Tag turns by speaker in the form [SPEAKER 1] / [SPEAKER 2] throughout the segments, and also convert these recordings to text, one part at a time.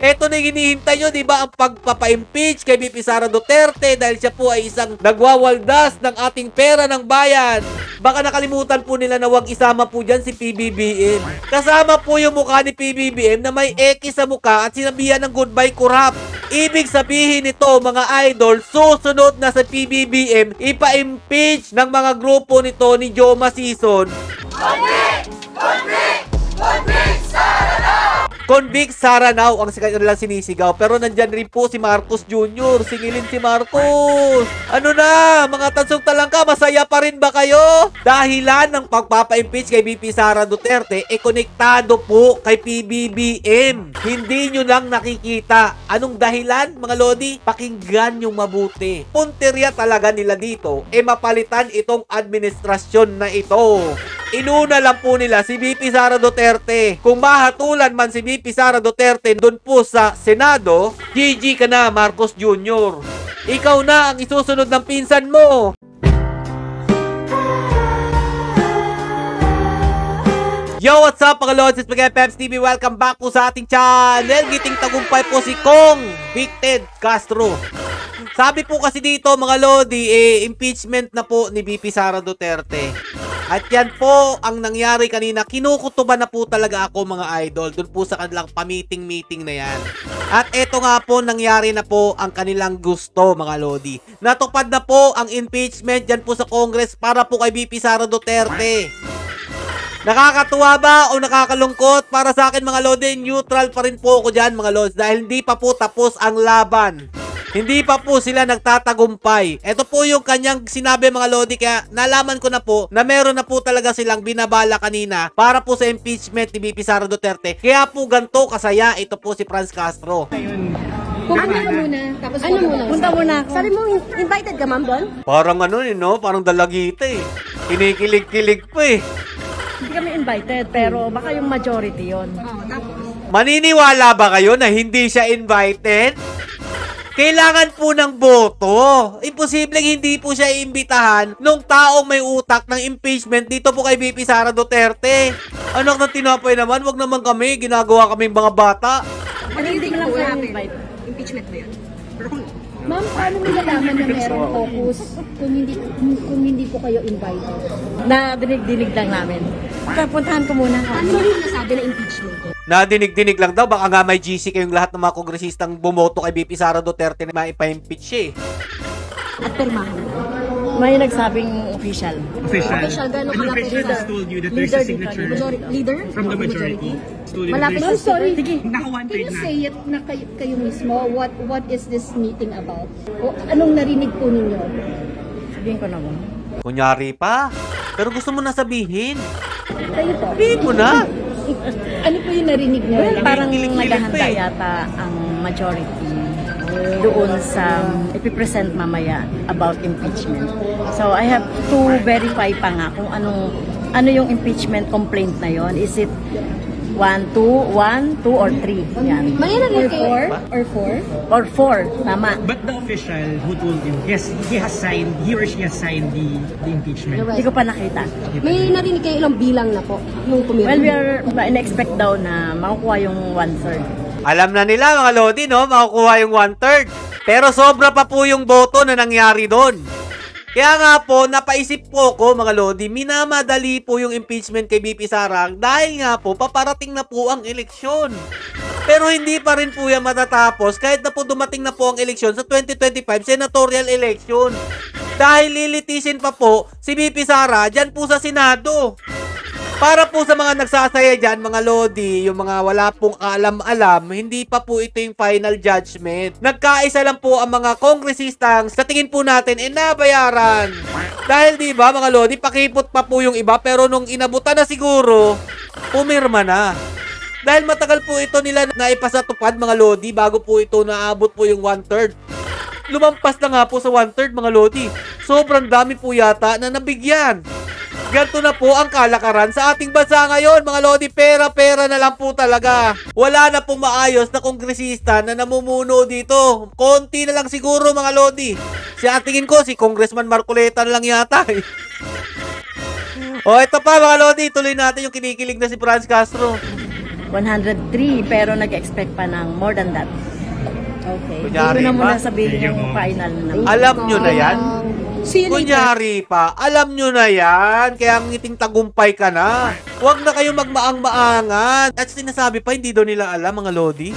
[SPEAKER 1] Ito na yung hinihintay nyo, di ba? Ang pagpapa-impeach kay VP Sara Duterte dahil siya po ay isang nagwawaldas ng ating pera ng bayan. Baka nakalimutan po nila na wag isama po dyan si PBBM. Kasama po yung mukha ni PBBM na may X sa mukha at sinabihan ng goodbye corrupt. Ibig sabihin nito, mga idol, susunod na sa PBBM, ipa-impeach ng mga grupo nito ni Joma Season. Convict Sara now ang kanilang sinisigaw. Pero nandyan rin po si Marcos Jr. Singilin si Marcos. Ano na? Mga tansong talangka, masaya pa rin ba kayo? Dahilan ng pagpapa-impeach kay VP Sara Duterte, konektado po kay PBBM. Hindi nyo lang nakikita. Anong dahilan, mga lodi? Pakinggan yung mabuti. Punteriya talaga nila dito, mapalitan itong administrasyon na ito. Inuna lang po nila si VP Sara Duterte. Kung mahatulan man si VP Sara Duterte doon po sa Senado, GG ka na, Marcos Jr. Ikaw na ang isusunod ng pinsan mo. Yo, what's up mga lods? It's Miguel Peps TV. Welcome back po sa ating channel. Giting tagumpay po si Kong Victed Castro. Sabi po kasi dito mga lodi, impeachment na po ni VP Sara Duterte. At yan po ang nangyari kanina. Kinukutuban na po talaga ako mga idol doon po sa kanilang pa-meeting-meeting na yan. At eto nga po, nangyari na po ang kanilang gusto mga lodi. Natupad na po ang impeachment dyan po sa Congress para po kay VP Sara Duterte. Nakakatuwa ba o nakakalungkot? Para sa akin mga lodi, neutral pa rin po ako dyan mga lods dahil hindi pa po tapos ang laban. Hindi pa po sila nagtatagumpay. Ito po yung kanyang sinabi mga lodi, kaya nalaman ko na po na meron na po talaga silang binabala kanina para po sa impeachment ni VP Sara Duterte. Kaya po ganito kasaya ito po si Franz Castro.
[SPEAKER 2] Pumunta ka muna, tapos punta muna ako. Sabi mo, invited ka ma'am doon?
[SPEAKER 1] Parang ano yun, no? Parang dalagita eh. Kinikilig-kilig po eh.
[SPEAKER 3] Hindi kami invited, pero baka yung majority yon.
[SPEAKER 2] Tapos?
[SPEAKER 1] Maniniwala ba kayo na hindi siya invited? Kailangan po ng boto. Imposibleng hindi po siya iimbitahan nung taong may utak ng impeachment dito po kay VP Sara Duterte. Anak ng tinapay naman, wag naman kami, ginagawa kaming mga bata.
[SPEAKER 2] Hindi lang kayo invite. Impeachment ba yun?
[SPEAKER 4] Ma'am, paano nilalaman na merong focus kung hindi po kayo invited?
[SPEAKER 3] Na dinig-dinig lang namin. Puntahan ko muna.
[SPEAKER 2] Ano yung nasabi na impeachment?
[SPEAKER 1] Nadinig-dinig lang daw, baka nga may GC kayong lahat ng mga kongresistang bumoto kay VP Sara Duterte na maipa-impeach siya eh.
[SPEAKER 2] At permahan.
[SPEAKER 3] May nagsabing official.
[SPEAKER 2] Official, gano'n
[SPEAKER 5] An
[SPEAKER 2] kalapit?
[SPEAKER 5] official has told you that there's a signature
[SPEAKER 2] Leader?
[SPEAKER 5] from the majority.
[SPEAKER 2] Malapit
[SPEAKER 4] Ma'am, sorry.
[SPEAKER 5] Naka one
[SPEAKER 4] Can
[SPEAKER 5] third
[SPEAKER 4] you
[SPEAKER 5] na.
[SPEAKER 4] say it na kayo mismo? What is this meeting about? O anong narinig po ninyo?
[SPEAKER 3] Sabihin ko na mo.
[SPEAKER 1] Kunyari pa. Pero gusto mo na sabihin.
[SPEAKER 4] Kayo po.
[SPEAKER 1] Sabihin mo na.
[SPEAKER 4] Ano po yung narinig niyo?
[SPEAKER 3] Well, parang
[SPEAKER 1] Kilig-kilig
[SPEAKER 3] naghahanda
[SPEAKER 1] pa eh.
[SPEAKER 3] yata ang majority doon sa ipipresent mamaya about impeachment. So, I have to verify pa nga kung ano yung impeachment complaint na yon. Is it 1, 2, or 3? Yan.
[SPEAKER 2] May narinig kayo?
[SPEAKER 4] Or four?
[SPEAKER 3] Or 4. Tama.
[SPEAKER 5] But the official who told you, yes, he or she has signed the impeachment.
[SPEAKER 3] Hindi ko pa nakita.
[SPEAKER 2] May narinig kayo ilang bilang na po yung pumirma?
[SPEAKER 3] Well, we are in-expect daw na makukuha yung 1/3.
[SPEAKER 1] Alam na nila mga lodi, no? Makukuha yung 1/3. Pero sobra pa po yung boto na nangyari doon. Kaya nga po, napaisip po ko mga lodi, minamadali po yung impeachment kay VP Sara dahil nga po, paparating na po ang eleksyon. Pero hindi pa rin po yan matatapos kahit na po dumating na po ang eleksyon sa 2025 senatorial election. Dahil lilitisin pa po si VP Sara dyan po sa Senado. Para po sa mga nagsasaya dyan, mga lodi, yung mga wala pong alam-alam, hindi pa po ito yung final judgment. Nagkaisa lang po ang mga kongresistang sa tingin po natin, nabayaran. Dahil di ba mga lodi, pakipot pa po yung iba, pero nung inabutan na siguro, pumirma na. Dahil matagal po ito nila na ipasatupad mga lodi, bago po ito naabot po yung 1/3. Lumampas na nga po sa 1/3 mga lodi. Sobrang dami po yata na nabigyan. Ganto na po ang kalakaran sa ating bansa ngayon, mga lodi. Pera-pera na lang po talaga. Wala na pong maayos na kongresista na namumuno dito. Konti na lang siguro, mga lodi. Tingin ko, si Congressman Marcoleta na lang yata. O, ito pa, mga lodi. Tuloy natin yung kinikilig na si Franz Castro.
[SPEAKER 3] 103, pero nag-expect pa ng more than that.
[SPEAKER 2] Okay.
[SPEAKER 1] Kunyari
[SPEAKER 3] Hindi ko na
[SPEAKER 1] pa.
[SPEAKER 3] muna sabihin yung final na.
[SPEAKER 1] Alam nyo na yan?
[SPEAKER 2] See you later.
[SPEAKER 1] Kunyari pa, alam nyo na yan. Kaya ngiting tagumpay ka na. Huwag na kayo magmaang-maangan. At sinasabi pa, hindi daw nila alam, mga Lodi.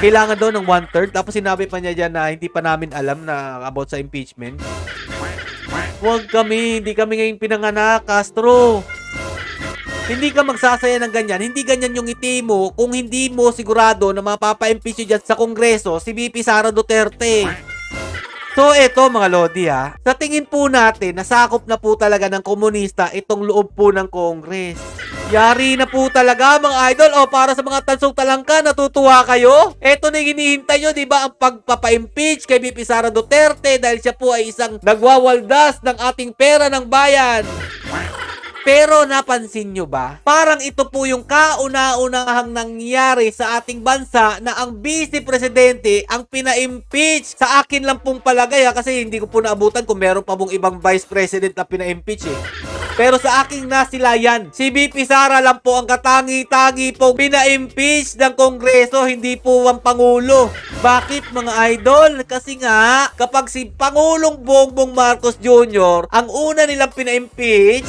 [SPEAKER 1] Kailangan daw ng 1/3. Tapos sinabi pa niya dyan na hindi pa namin alam na about sa impeachment. Huwag kami, hindi kami ngayon pinanganak, Castro. Hindi ka magsasaya ng ganyan. Hindi ganyan yung ngiti mo kung hindi mo sigurado na mapapa-impeach dyan sa Kongreso si VP Sara Duterte. So, eto mga Lodi ha. Sa tingin po natin, nasakop na po talaga ng komunista itong loob po ng Congress. Yari na po talaga mga idol. O, para sa mga tansong talangka, natutuwa kayo? Eto na yung hinihintay nyo, di ba? Ang pagpapa-impeach kay VP Sara Duterte dahil siya po ay isang nagwawaldas ng ating pera ng bayan. Pero napansin nyo ba? Parang ito po yung kauna-unahang nangyari sa ating bansa na ang Vice Presidente ang pina-impeach. Sa akin lang pong palagay kasi hindi ko po naabutan kung meron pa mong ibang Vice President na pina-impeach eh. Pero sa aking nasilayan, si VP Sara lang po ang katangi-tangi pong pina-impeach ng Kongreso, hindi po ang Pangulo. Bakit mga idol? Kasi nga, kapag si Pangulong Bongbong Marcos Jr. ang una nilang pina-impeach,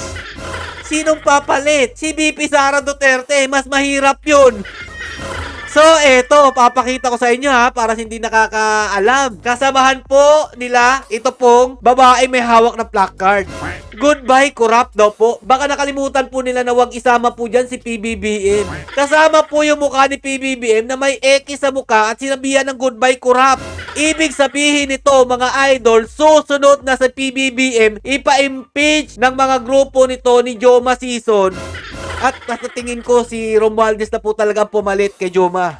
[SPEAKER 1] sinong papalit? Si VP Sara Duterte. Mas mahirap yun. So, eto, papakita ko sa inyo ha, para hindi nakakaalam. Kasamahan po nila, ito pong babae may hawak na placard. Goodbye, corrupt daw po. Baka nakalimutan po nila na wag isama po dyan si PBBM. Kasama po yung mukha ni PBBM na may X sa mukha at sinabihan ng goodbye, corrupt. Ibig sabihin nito, mga idol, susunod na sa PBBM, ipa-impeach ng mga grupo nito ni Joma Season. At sa tingin ko, si Romualdez na po talaga pumalit kay Joma.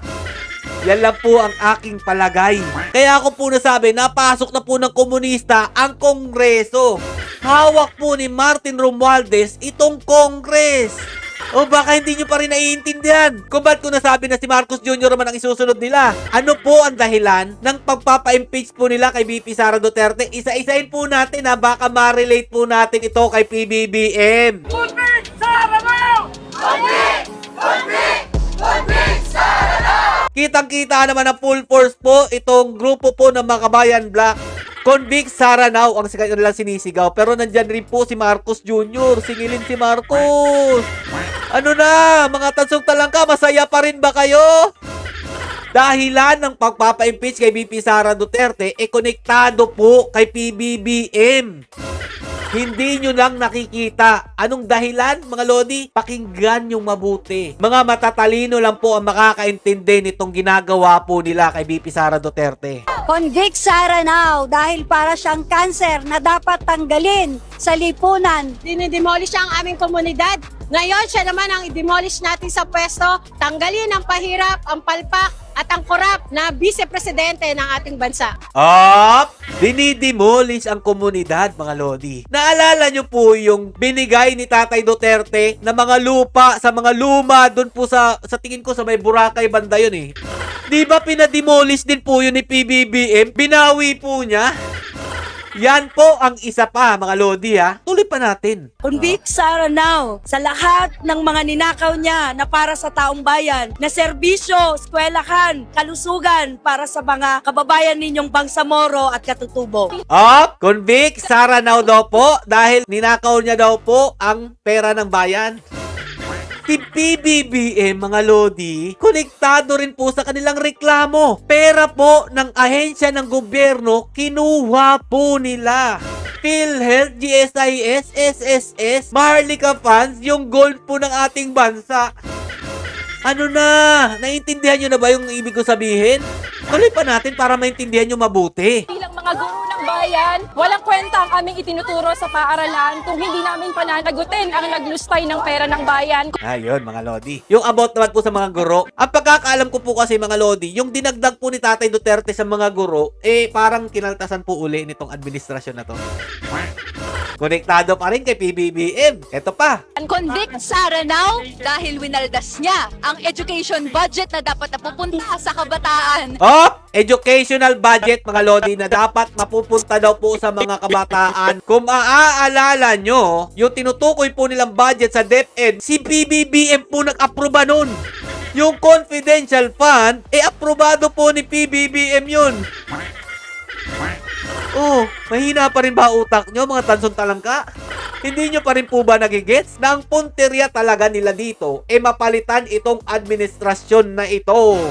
[SPEAKER 1] Yan lang po ang aking palagay. Kaya ako po nasabi, napasok na po ng komunista ang Kongreso. Hawak po ni Martin Romualdez itong Congress. O baka hindi nyo pa rin naiintindihan kung ba't ko nasabi na si Marcos Jr. naman ang isusunod nila. Ano po ang dahilan ng pagpapa-impeach po nila kay VP Sara Duterte? Isa-isahin po natin ha, baka ma-relate po natin ito kay PBBM. Convict Sara now! Convict! Convict! Convict Sara now! Kitang-kita naman na full force po itong grupo po ng Makabayan Black. Convict Sara now ang sikat nilang sinisigaw. Pero nandyan rin po si Marcos Jr. Singilin si Marcos. Ano na, mga tansong talangka, masaya pa rin ba kayo? Dahilan ng pagpapa-impeach kay VP Sara Duterte, konektado po kay PBBM. Hindi nyo lang nakikita. Anong dahilan, mga Lodi? Pakinggan yung mabuti. Mga matatalino lang po ang makakaintindi nitong ginagawa po nila kay VP Sara Duterte.
[SPEAKER 6] Convict Sara now dahil para siyang cancer na dapat tanggalin sa lipunan.
[SPEAKER 2] Dinidemolish ang aming komunidad. Ngayon, siya naman ang i-demolish natin sa pwesto. Tanggalin ang pahirap, ang palpak, at ang korap na vice-presidente ng ating bansa.
[SPEAKER 1] Dinidemolish ang komunidad, mga Lodi. Naalala nyo po yung binigay ni Tatay Duterte na mga lupa sa mga luma doon po sa tingin ko sa may Boracay banda yun eh. Di ba pinademolish din po yun ni PBBM? Binawi po niya. Yan po ang isa pa, mga Lodi ha. Tuloy pa natin.
[SPEAKER 6] Convict Sara now sa lahat ng mga ninakaw niya na para sa taong bayan, na serbisyo, eskwelahan, kalusugan para sa mga kababayan ninyong Bangsamoro at Katutubo.
[SPEAKER 1] Convict Sara now daw po dahil ninakaw niya daw po ang pera ng bayan. Si PBBM, mga Lodi, konektado rin po sa kanilang reklamo. Pera po ng ahensya ng gobyerno, kinuha po nila. PhilHealth, GSIS, SSS, Maharlika Funds, yung gold po ng ating bansa. Ano na? Naiintindihan nyo na ba yung ibig ko sabihin? Tuloy pa natin para maintindihan nyo mabuti.
[SPEAKER 4] Bilang mga guro ng bayan, walang kwenta ang aming itinuturo sa paaralan kung hindi namin pananagutin ang naglustay ng pera ng bayan.
[SPEAKER 1] Ayun, mga Lodi. Yung about naman po sa mga guro, ang pagkakaalam ko po kasi, mga Lodi, yung dinagdag po ni Tatay Duterte sa mga guro, parang kinaltasan po uli nitong administrasyon na to. Konektado pa rin kay PBBM. Ito pa.
[SPEAKER 7] Convict Sara now dahil winaldas niya ang education budget na dapat napupunta sa kabataan.
[SPEAKER 1] Educational budget, mga Lodi, na dapat mapupunta daw po sa mga kabataan. Kung maaalala nyo, yung tinutukoy po nilang budget sa DepEd, si PBBM po nag-aproba nun. Yung confidential fund, aprobado po ni PBBM yun. Oh, mahina pa rin ba utak nyo, mga tansong talangka? Hindi nyo pa rin po ba nagigets na ang punteriya talaga nila dito mapalitan itong administrasyon na ito?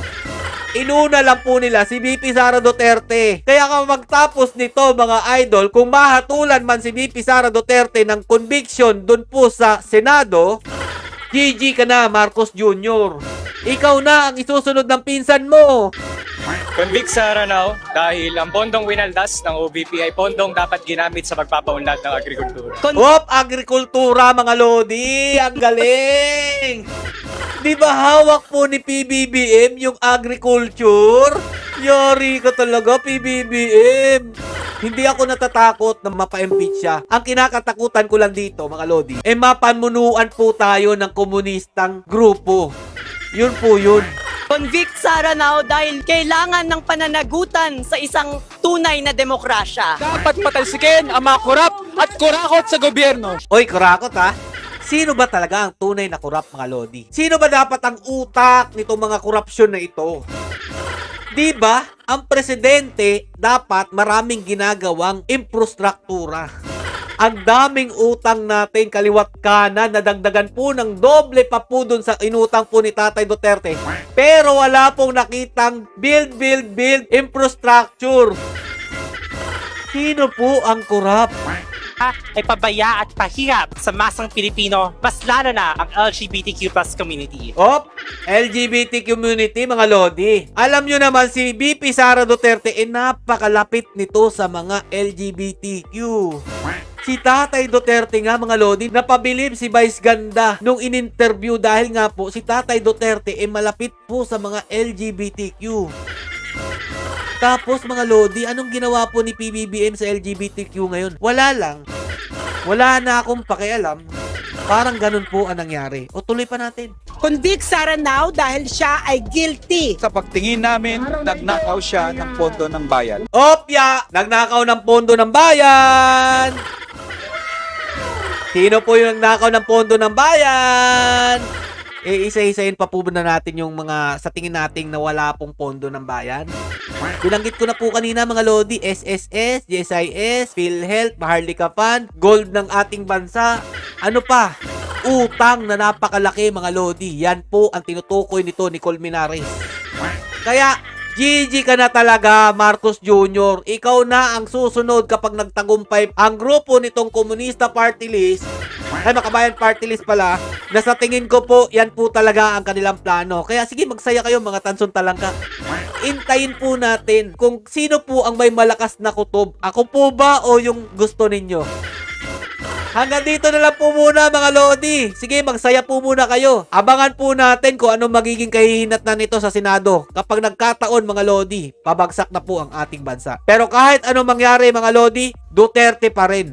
[SPEAKER 1] Inuna lang po nila si VP Sara Duterte. Kaya kung magtapos nito mga idol, kung mahatulan man si VP Sara Duterte ng conviction dun po sa Senado, GG ka na, Marcos Jr. Ikaw na ang isusunod ng pinsan mo.
[SPEAKER 8] Convict sa Aranao dahil ang pondong winaldas ng OVP ay pondong dapat ginamit sa pagpapaunlad ng agrikultura.
[SPEAKER 1] Agrikultura mga lodi! Ang galing! Di ba hawak po ni PBBM yung agriculture? Yari ka talaga, PBBM! Hindi ako natatakot na mapa-impeach siya. Ang kinakatakutan ko lang dito, mga lodi, mapamunuan po tayo ng komunistang grupo. Yun po yun.
[SPEAKER 6] Convict sa Aranao dahil kailangan ng pananagutan sa isang tunay na demokrasya.
[SPEAKER 9] Dapat patalsikin ang mga kurap at kurakot sa gobyerno.
[SPEAKER 1] Oy, kurakot ha? Sino ba talaga ang tunay na kurap, mga lodi? Sino ba dapat ang utak nitong mga korupsyon na ito? Di ba? Ang presidente dapat maraming ginagawang infrastruktura. Ang daming utang natin kaliwat kanan, nadagdagan po ng doble pa po dun sa inutang po ni Tatay Duterte. Pero wala pong nakitang build infrastructure. Sino po ang korap?
[SPEAKER 10] Ay pabaya at pahirap sa masang Pilipino, mas lalo na ang LGBTQ+ community.
[SPEAKER 1] LGBT community, mga lodi. Alam nyo naman si VP Sara Duterte napakalapit nito sa mga LGBTQ. Si Tatay Duterte nga, mga lodi, napabilib si Vice Ganda nung in-interview dahil nga po si Tatay Duterte malapit po sa mga LGBTQ. Tapos mga lodi, anong ginawa po ni PBBM sa LGBTQ ngayon? Wala lang. Wala na akong pakialam. Parang ganun po ang nangyari. O tuloy pa natin.
[SPEAKER 6] Convict sa Aranao dahil siya ay guilty.
[SPEAKER 9] Sa pagtingin namin, nagnakaw siya ng pondo ng bayan.
[SPEAKER 1] Opya! Nagnakaw ng pondo ng bayan! Sino po yung nagnakaw ng pondo ng bayan? Isa-isayin pa po na natin yung mga sa tingin nating na wala pong pondo ng bayan. Binanggit ko na po kanina, mga lodi, SSS, GSIS, PhilHealth, Maharlika Fund, gold ng ating bansa. Ano pa? Utang na napakalaki, mga lodi. Yan po ang tinutukoy nito ni Colmenares. Kaya, GG ka na talaga, Marcos Jr. Ikaw na ang susunod kapag nagtagumpay ang grupo nitong Komunista Party List, ay Makabayan Party List pala, na sa tingin ko po, yan po talaga ang kanilang plano. Kaya sige, magsaya kayo mga tansong talangka. Intayin po natin kung sino po ang may malakas na kutob. Ako po ba o yung gusto ninyo? Hanggang dito na lang po muna, mga lodi. Sige, magsaya po muna kayo. Abangan po natin kung anong magiging kahihinatnan nito sa Senado. Kapag nagkataon, mga lodi, pabagsak na po ang ating bansa. Pero kahit anong mangyari, mga lodi, Duterte pa rin.